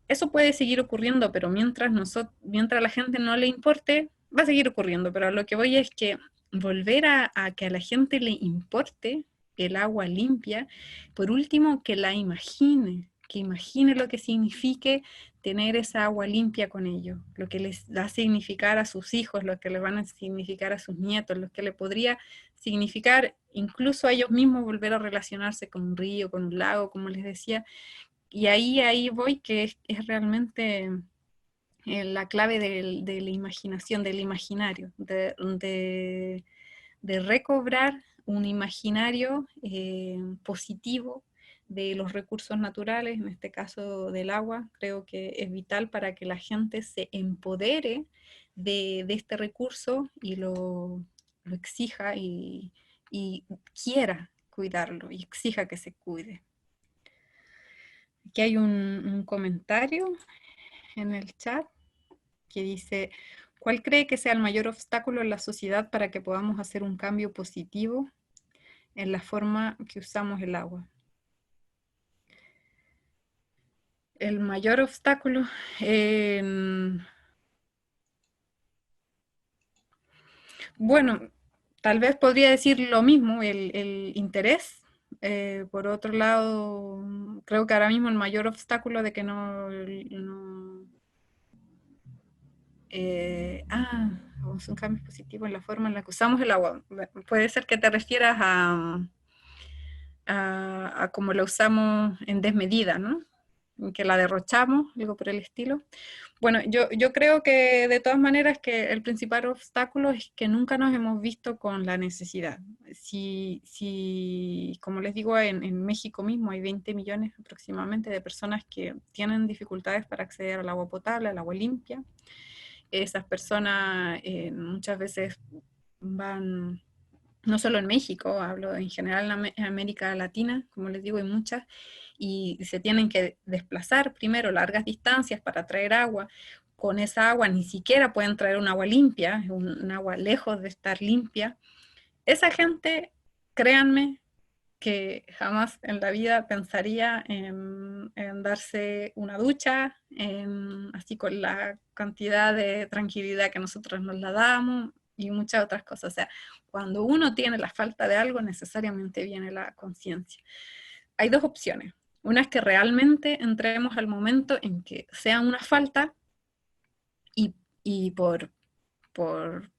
Eso puede seguir ocurriendo, pero mientras a la gente no le importe, va a seguir ocurriendo. Pero a lo que voy es que volver a que a la gente le importe el agua limpia, por último, que imagine lo que signifique tener esa agua limpia con ellos, lo que les va a significar a sus hijos, lo que les van a significar a sus nietos, lo que le podría significar incluso a ellos mismos volver a relacionarse con un río, con un lago, como les decía. Y ahí voy, que es realmente la clave de la imaginación, del imaginario, de recobrar un imaginario positivo de los recursos naturales, en este caso del agua. Creo que es vital para que la gente se empodere de este recurso y lo exija y quiera cuidarlo y exija que se cuide. Aquí hay un comentario en el chat que dice, ¿cuál cree que sea el mayor obstáculo en la sociedad para que podamos hacer un cambio positivo en la forma que usamos el agua? el mayor obstáculo, bueno, tal vez podría decir lo mismo, el interés. Por otro lado, creo que ahora mismo el mayor obstáculo de que vamos a un cambio positivo en la forma en la que usamos el agua. Puede ser que te refieras a cómo la usamos en desmedida, ¿no? En que la derrochamos, algo por el estilo. Bueno, yo creo que de todas maneras que el principal obstáculo es que nunca nos hemos visto con la necesidad. Si como les digo, en México mismo hay 20 millones aproximadamente de personas que tienen dificultades para acceder al agua potable, al agua limpia. Esas personas muchas veces van, no solo en México, hablo en general en América Latina, como les digo, hay muchas, y se tienen que desplazar primero largas distancias para traer agua. Con esa agua ni siquiera pueden traer un agua limpia, un agua lejos de estar limpia. Esa gente, créanme, que jamás en la vida pensaría en darse una ducha, así con la cantidad de tranquilidad que nosotros nos la damos y muchas otras cosas. O sea, cuando uno tiene la falta de algo, necesariamente viene la conciencia. Hay dos opciones. Una es que realmente entremos al momento en que sea una falta y por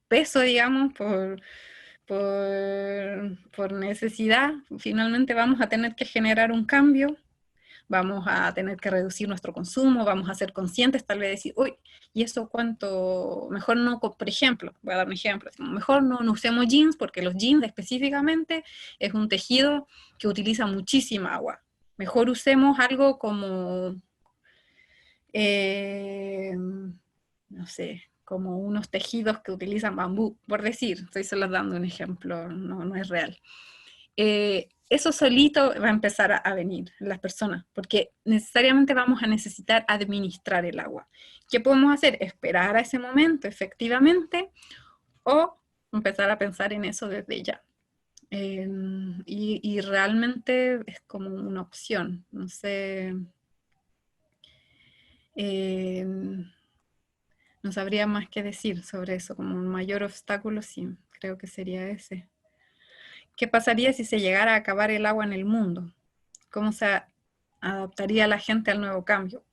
peso, digamos, por necesidad, finalmente vamos a tener que generar un cambio, vamos a tener que reducir nuestro consumo, vamos a ser conscientes, tal vez decir, uy, ¿y eso cuánto? Mejor no, por ejemplo, voy a dar un ejemplo, mejor no usemos jeans porque los jeans específicamente es un tejido que utiliza muchísima agua. Mejor usemos algo como, no sé, como unos tejidos que utilizan bambú, por decir, estoy solo dando un ejemplo, no es real. Eso solito va a empezar a venir en las personas, porque necesariamente vamos a necesitar administrar el agua. ¿Qué podemos hacer? Esperar a ese momento, efectivamente, o empezar a pensar en eso desde ya. Y realmente es como una opción, no sé, no sabría más que decir sobre eso, como un mayor obstáculo, sí, creo que sería ese. ¿Qué pasaría si se llegara a acabar el agua en el mundo? ¿Cómo se adaptaría la gente al nuevo cambio?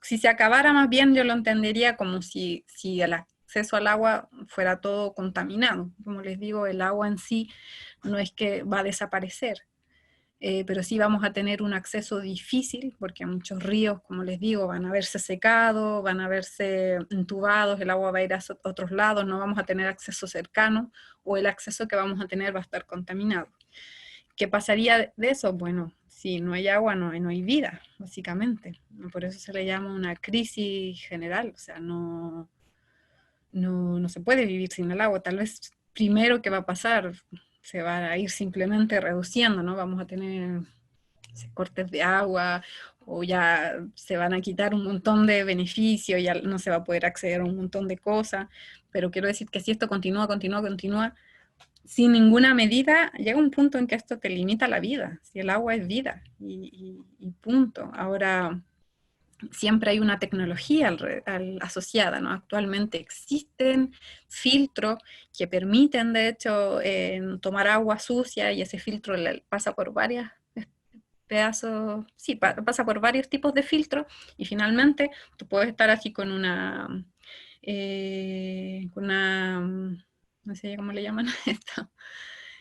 Si se acabara, más bien yo lo entendería como si el acceso al agua fuera todo contaminado. Como les digo, el agua en sí no es que va a desaparecer, pero sí vamos a tener un acceso difícil, porque muchos ríos, como les digo, van a verse secados, van a verse entubados, el agua va a ir a otros lados, no vamos a tener acceso cercano, o el acceso que vamos a tener va a estar contaminado. ¿Qué pasaría de eso? Bueno, si no hay agua, no hay vida, básicamente. Por eso se le llama una crisis general, o sea, no se puede vivir sin el agua. Tal vez primero que va a pasar, se va a ir simplemente reduciendo, ¿no? Vamos a tener cortes de agua o ya se van a quitar un montón de beneficios, ya no se va a poder acceder a un montón de cosas, pero quiero decir que si esto continúa, sin ninguna medida, llega un punto en que esto te limita la vida, si el agua es vida y punto. Ahora, siempre hay una tecnología asociada, ¿no? Actualmente existen filtros que permiten, de hecho, tomar agua sucia y ese filtro pasa por varias pedazos, sí, pasa por varios tipos de filtros y finalmente tú puedes estar así con no sé cómo le llaman a esto.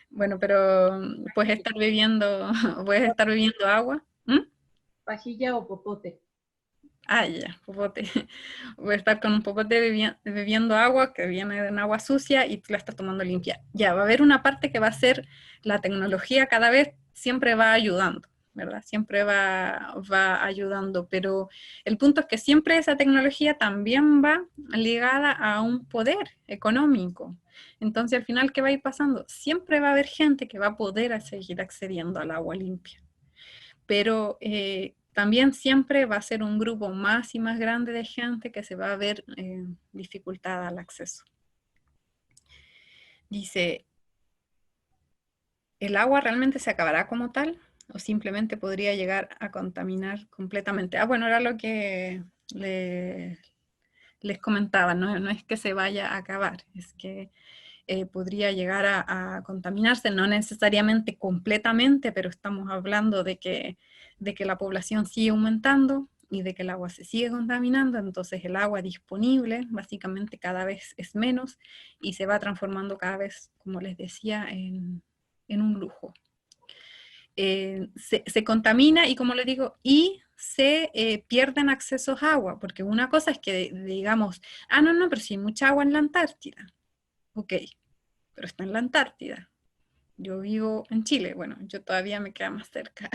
Bueno, pero puedes estar bebiendo agua. ¿Mm? Pajilla o popote. Ah, ya, popote. Voy a estar con un popote bebiendo agua que viene de un agua sucia y tú la estás tomando limpia. Ya, va a haber una parte que va a ser la tecnología cada vez siempre va ayudando, ¿verdad? Siempre va ayudando, pero el punto es que siempre esa tecnología también va ligada a un poder económico. Entonces, al final, ¿qué va a ir pasando? Siempre va a haber gente que va a poder seguir accediendo al agua limpia, pero también siempre va a ser un grupo más y más grande de gente que se va a ver dificultada al acceso. Dice, ¿el agua realmente se acabará como tal? o simplemente podría llegar a contaminar completamente. Ah, bueno, era lo que les comentaba, no, no es que se vaya a acabar, es que podría llegar a contaminarse, no necesariamente completamente, pero estamos hablando de que la población sigue aumentando y de que el agua se sigue contaminando, entonces el agua disponible básicamente cada vez es menos y se va transformando cada vez, como les decía, en un lujo. Se contamina y como les digo, y se pierden accesos a agua, porque una cosa es que digamos, ah, no, no, pero sí hay mucha agua en la Antártida. Ok, pero está en la Antártida. Yo vivo en Chile, bueno, yo todavía me queda más cerca,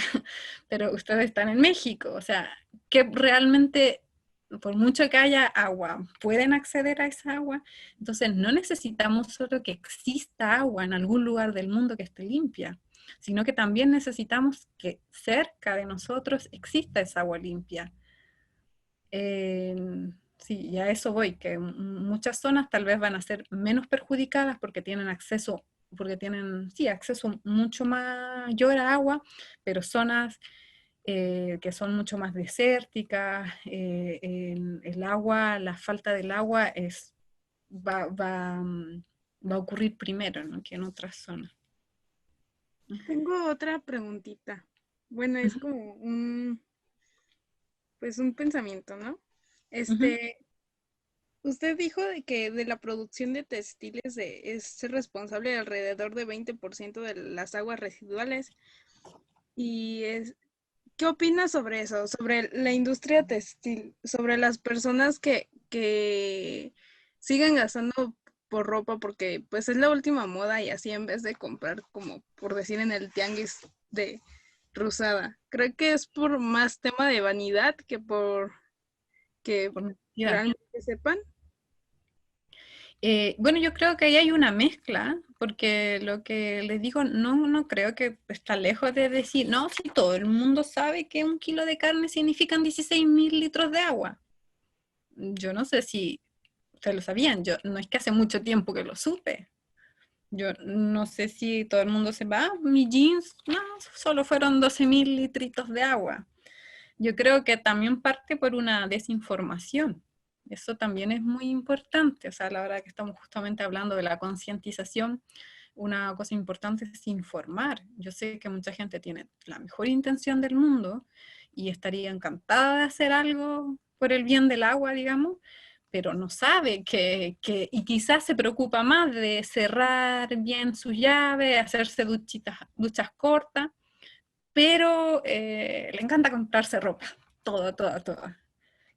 pero ustedes están en México, o sea, que realmente, por mucho que haya agua, pueden acceder a esa agua. Entonces, no necesitamos solo que exista agua en algún lugar del mundo que esté limpia, sino que también necesitamos que cerca de nosotros exista esa agua limpia. Sí, y a eso voy, que muchas zonas tal vez van a ser menos perjudicadas porque tienen acceso, sí, acceso mucho mayor a agua, pero zonas que son mucho más desérticas, el agua, la falta del agua va a ocurrir primero, ¿no?, que en otras zonas. Tengo otra preguntita. Bueno, es como pues un pensamiento, ¿no? Ujú. Usted dijo de que de la producción de textiles es responsable de alrededor de 20% de las aguas residuales. Y ¿qué opinas sobre eso? Sobre la industria textil, sobre las personas que siguen gastando por ropa porque pues es la última moda y así en vez de comprar como por decir en el tianguis de Rusada. Creo que es por más tema de vanidad que por que Por necesidad. realmente sepan. Bueno, yo creo que ahí hay una mezcla, porque lo que les digo, no, no creo que está lejos de decir, no, si todo el mundo sabe que 1 kilo de carne significan 16.000 litros de agua. Yo no sé si ustedes lo sabían, yo no es que hace mucho tiempo que lo supe. Yo no sé si todo el mundo sepa, mi jeans, no, solo fueron 12.000 litritos de agua. Yo creo que también parte por una desinformación. Eso también es muy importante. O sea, a la hora que estamos justamente hablando de la concientización, una cosa importante es informar. Yo sé que mucha gente tiene la mejor intención del mundo y estaría encantada de hacer algo por el bien del agua, digamos, pero no sabe y quizás se preocupa más de cerrar bien su llave, hacerse duchas cortas, pero le encanta comprarse ropa, todo, todo, todo.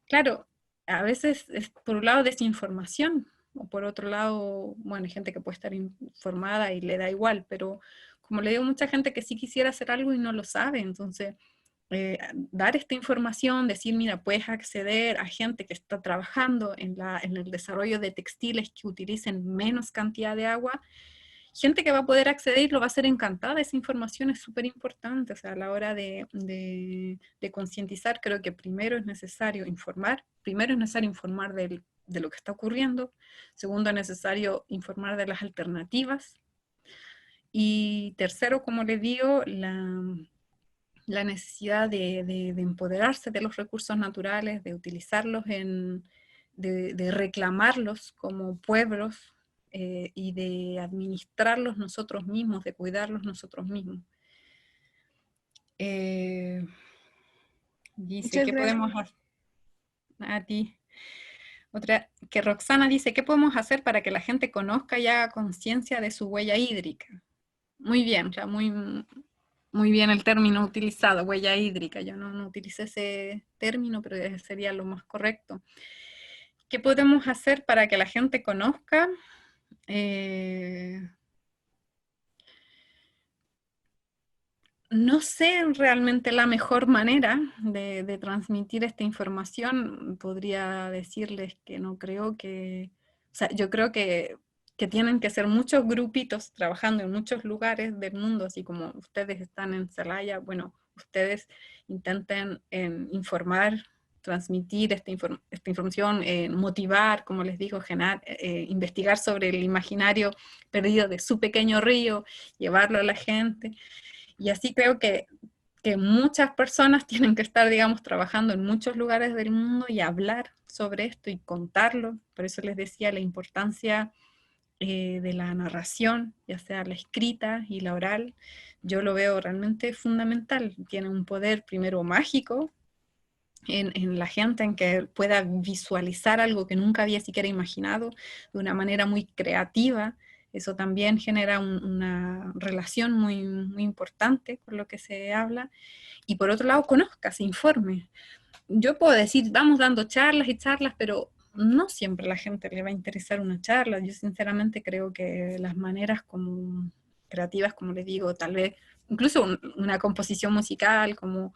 Claro, a veces es por un lado desinformación, o por otro lado, bueno, hay gente que puede estar informada y le da igual, pero como le digo, mucha gente que sí quisiera hacer algo y no lo sabe, entonces dar esta información, decir, mira, puedes acceder a gente que está trabajando en el desarrollo de textiles que utilicen menos cantidad de agua, gente que va a poder acceder y lo va a hacer encantada. Esa información es súper importante, o sea, a la hora de concientizar, creo que primero es necesario informar de lo que está ocurriendo, segundo es necesario informar de las alternativas, y tercero, como les digo, la necesidad de empoderarse de los recursos naturales, de utilizarlos, de reclamarlos como pueblos, y de administrarlos nosotros mismos, de cuidarlos nosotros mismos. Dice, Muchas ¿qué gracias. podemos hacer? A ti. Otra, que Roxana dice, ¿qué podemos hacer para que la gente conozca y haga conciencia de su huella hídrica? Muy bien, o sea, muy bien el término utilizado, huella hídrica. Yo no utilicé ese término, pero sería lo más correcto. ¿Qué podemos hacer para que la gente conozca? No sé realmente la mejor manera de transmitir esta información. Podría decirles que no creo que, o sea, yo creo que tienen que ser muchos grupitos trabajando en muchos lugares del mundo, así como ustedes están en Celaya, bueno, ustedes intenten informar, transmitir esta información, motivar, como les digo, investigar sobre el imaginario perdido de su pequeño río, llevarlo a la gente. Y así creo que que muchas personas tienen que estar, digamos, trabajando en muchos lugares del mundo y hablar sobre esto y contarlo. Por eso les decía la importancia de la narración, ya sea la escrita y la oral. Yo lo veo realmente fundamental. Tiene un poder primero mágico en la gente, en que pueda visualizar algo que nunca había siquiera imaginado de una manera muy creativa. Eso también genera una relación muy, muy importante con lo que se habla. Y por otro lado, conozca, se informe. Yo puedo decir, vamos dando charlas y charlas, pero no siempre a la gente le va a interesar una charla. Yo sinceramente creo que las maneras como creativas, como les digo, tal vez incluso una composición musical, como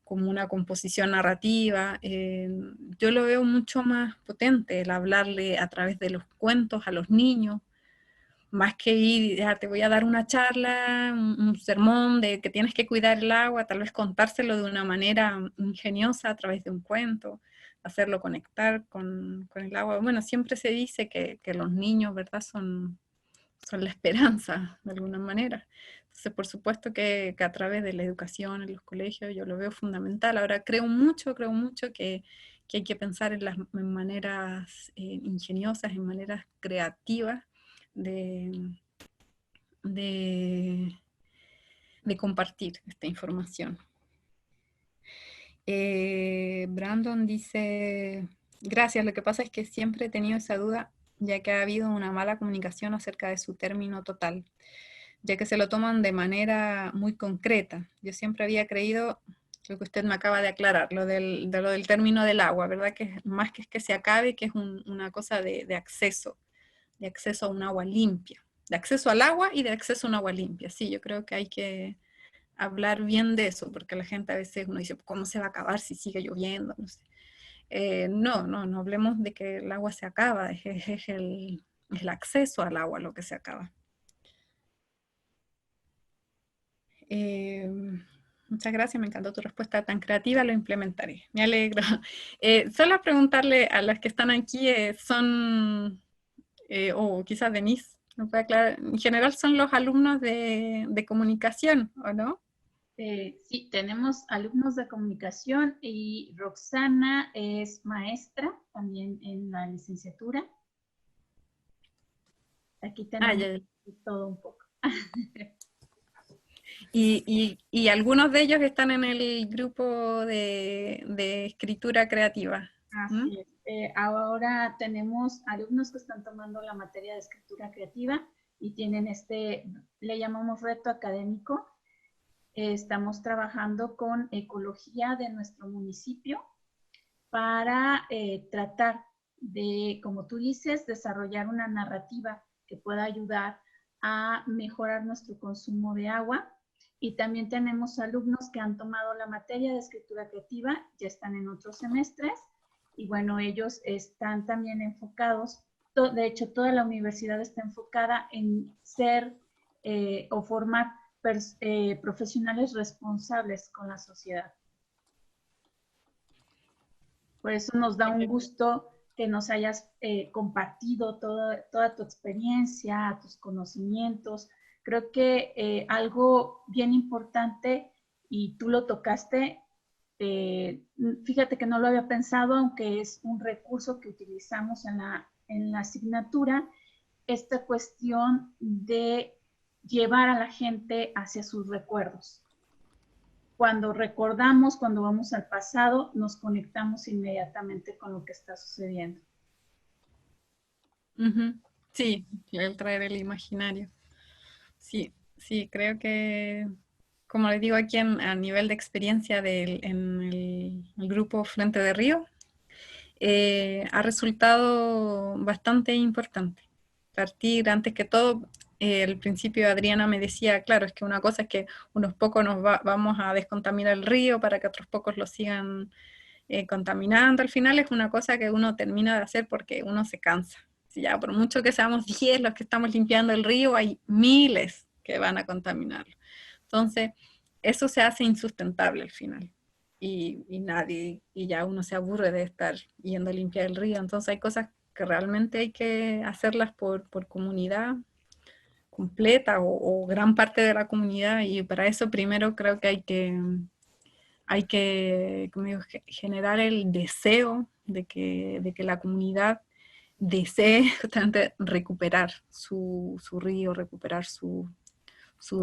una composición narrativa, yo lo veo mucho más potente el hablarle a través de los cuentos a los niños, más que ir, ya te voy a dar una charla, un sermón de que tienes que cuidar el agua, tal vez contárselo de una manera ingeniosa a través de un cuento, hacerlo conectar con el agua. Bueno, siempre se dice que los niños, ¿verdad?, son la esperanza, de alguna manera. Entonces, por supuesto que a través de la educación en los colegios yo lo veo fundamental. Ahora, creo mucho que hay que pensar en las en maneras ingeniosas, en maneras creativas de, de, de compartir esta información. Brandon dice, gracias, lo que pasa es que siempre he tenido esa duda, ya que ha habido una mala comunicación acerca de su término total, ya que se lo toman de manera muy concreta. Yo siempre había creído lo que usted me acaba de aclarar, lo del término del agua, ¿verdad? Que es más que se acabe, que es una cosa de acceso a un agua limpia, de acceso al agua y de acceso a un agua limpia. Sí, yo creo que hay que hablar bien de eso, porque la gente a veces uno dice, ¿cómo se va a acabar si sigue lloviendo? No sé. No hablemos de que el agua se acaba, es el acceso al agua lo que se acaba. Muchas gracias, me encantó tu respuesta tan creativa, lo implementaré. Me alegro. Solo preguntarle a las que están aquí, o quizás Denise, ¿no puede aclarar? En general son los alumnos de comunicación, ¿o no? Sí, tenemos alumnos de comunicación y Roxana es maestra también en la licenciatura. Aquí tenemos Ya. todo un poco. Y algunos de ellos están en el grupo de escritura creativa. ¿Mm? Así es. Ahora tenemos alumnos que están tomando la materia de escritura creativa y tienen le llamamos reto académico. Estamos trabajando con ecología de nuestro municipio para tratar de, como tú dices, desarrollar una narrativa que pueda ayudar a mejorar nuestro consumo de agua. Y también tenemos alumnos que han tomado la materia de escritura creativa, ya están en otros semestres, y bueno, ellos están también enfocados, de hecho, toda la universidad está enfocada en ser o formar profesionales responsables con la sociedad. Por eso nos da un gusto que nos hayas compartido toda tu experiencia, tus conocimientos. Creo que algo bien importante, y tú lo tocaste, fíjate que no lo había pensado, aunque es un recurso que utilizamos en la asignatura, esta cuestión de llevar a la gente hacia sus recuerdos. Cuando recordamos, cuando vamos al pasado, nos conectamos inmediatamente con lo que está sucediendo. Sí, el traer el imaginario. Sí, creo que, como les digo aquí a nivel de experiencia en el grupo Frente de Río, ha resultado bastante importante. Partir antes que todo, al principio Adriana me decía, claro, es que una cosa es que unos pocos vamos a descontaminar el río para que otros pocos lo sigan contaminando. Al final es una cosa que uno termina de hacer porque uno se cansa. Si ya por mucho que seamos 10 los que estamos limpiando el río, hay miles que van a contaminarlo. Entonces, eso se hace insustentable al final. Y ya uno se aburre de estar yendo a limpiar el río. Entonces hay cosas que realmente hay que hacerlas por comunidad, completa o gran parte de la comunidad, y para eso primero creo que hay que como digo, generar el deseo de que la comunidad desee justamente recuperar su río, recuperar su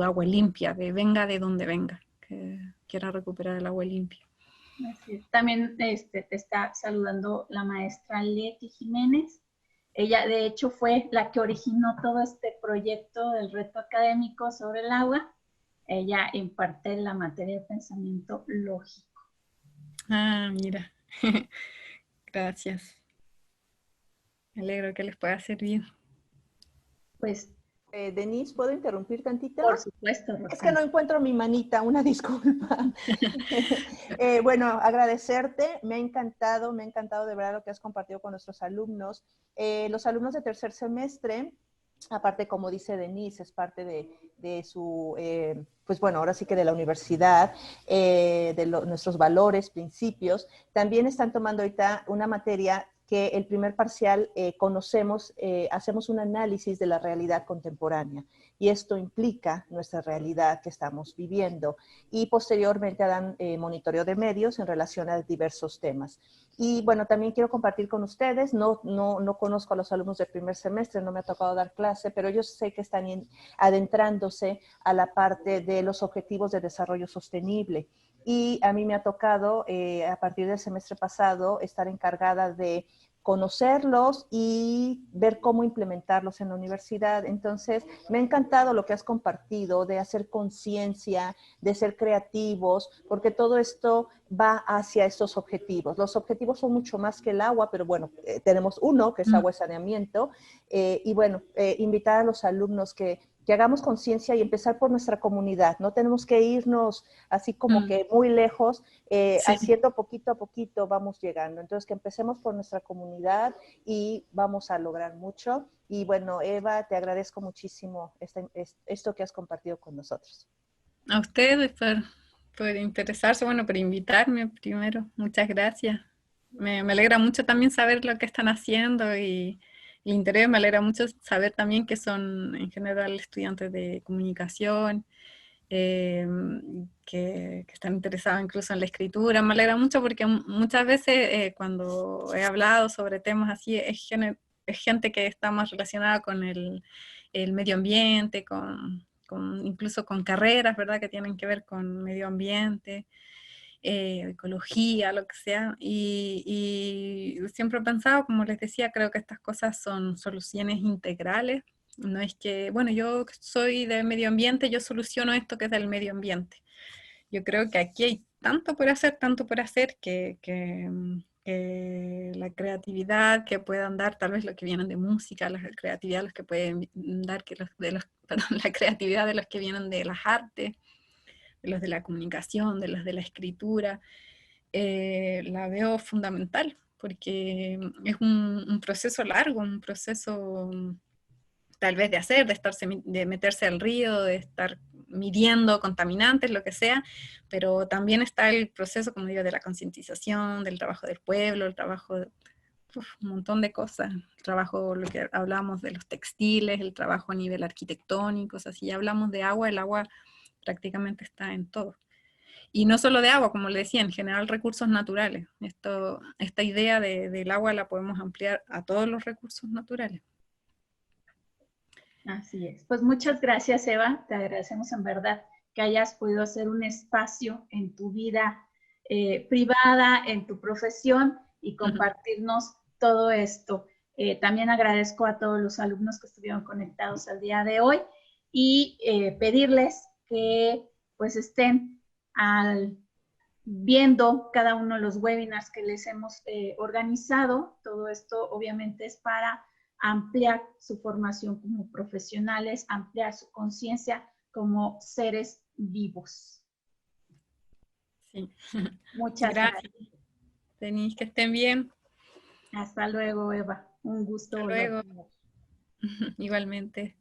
agua limpia, venga de donde venga, que quiera recuperar el agua limpia. Así es. También te está saludando la maestra Leti Jiménez. Ella, de hecho, fue la que originó todo este proyecto del reto académico sobre el agua. Ella imparte la materia de pensamiento lógico. Ah, mira. Gracias. Me alegro que les pueda servir. Pues, Denise, ¿puedo interrumpir tantito? por supuesto, Es que Roxana. no encuentro mi manita, una disculpa. Bueno, agradecerte, me ha encantado de verdad lo que has compartido con nuestros alumnos. Los alumnos de tercer semestre, aparte, como dice Denise, es parte de su, pues bueno, ahora sí que de la universidad, nuestros valores, principios. También están tomando ahorita una materia que el primer parcial conocemos, hacemos un análisis de la realidad contemporánea, y esto implica nuestra realidad que estamos viviendo, y posteriormente harán monitoreo de medios en relación a diversos temas. Y bueno, también quiero compartir con ustedes, no conozco a los alumnos del primer semestre, no me ha tocado dar clase, pero yo sé que están adentrándose a la parte de los objetivos de desarrollo sostenible. Y a mí me ha tocado, a partir del semestre pasado, estar encargada de conocerlos y ver cómo implementarlos en la universidad. Entonces, me ha encantado lo que has compartido, de hacer conciencia, de ser creativos, porque todo esto va hacia estos objetivos. Los objetivos son mucho más que el agua, pero bueno, tenemos uno, que es agua y saneamiento, y bueno, invitar a los alumnos que hagamos conciencia y empezar por nuestra comunidad. No tenemos que irnos así como que muy lejos, Sí. haciendo poquito a poquito vamos llegando. Entonces, que empecemos por nuestra comunidad y vamos a lograr mucho. Y bueno, Eva, te agradezco muchísimo esto que has compartido con nosotros. A ustedes por interesarse, bueno, por invitarme primero. Muchas gracias. Me alegra mucho también saber lo que están haciendo y el interés. Me alegra mucho saber también que son en general estudiantes de comunicación, eh, que están interesados incluso en la escritura. Me alegra mucho porque muchas veces cuando he hablado sobre temas así es gente que está más relacionada con el medio ambiente, incluso con carreras, ¿verdad?, que tienen que ver con medio ambiente, ecología, lo que sea, y siempre he pensado, como les decía, creo que estas cosas son soluciones integrales. No es que, bueno, yo soy de medio ambiente, yo soluciono esto que es del medio ambiente. Yo creo que aquí hay tanto por hacer, que la creatividad que puedan dar, tal vez los que vienen de música, la creatividad los que pueden dar, perdón, la creatividad de los que vienen de las artes, de los de la comunicación, de los de la escritura, la veo fundamental, porque es un proceso largo, un proceso tal vez de hacer, de meterse al río, de estar midiendo contaminantes, lo que sea, pero también está el proceso, como digo, de la concientización, del trabajo del pueblo, el trabajo de un montón de cosas, el trabajo, lo que hablamos de los textiles, el trabajo a nivel arquitectónico, o sea, si ya hablamos de agua, el agua prácticamente está en todo. Y no solo de agua, como le decía, en general recursos naturales. Esta idea del agua la podemos ampliar a todos los recursos naturales. Así es. Pues muchas gracias, Eva. Te agradecemos en verdad que hayas podido hacer un espacio en tu vida privada, en tu profesión, y compartirnos todo esto. También agradezco a todos los alumnos que estuvieron conectados al día de hoy, y pedirles que pues estén viendo cada uno de los webinars que les hemos organizado. Todo esto obviamente es para ampliar su formación como profesionales, ampliar su conciencia como seres vivos. Sí. Muchas gracias. Denise, que estén bien. Hasta luego, Eva. Un gusto. Hasta luego. Igualmente.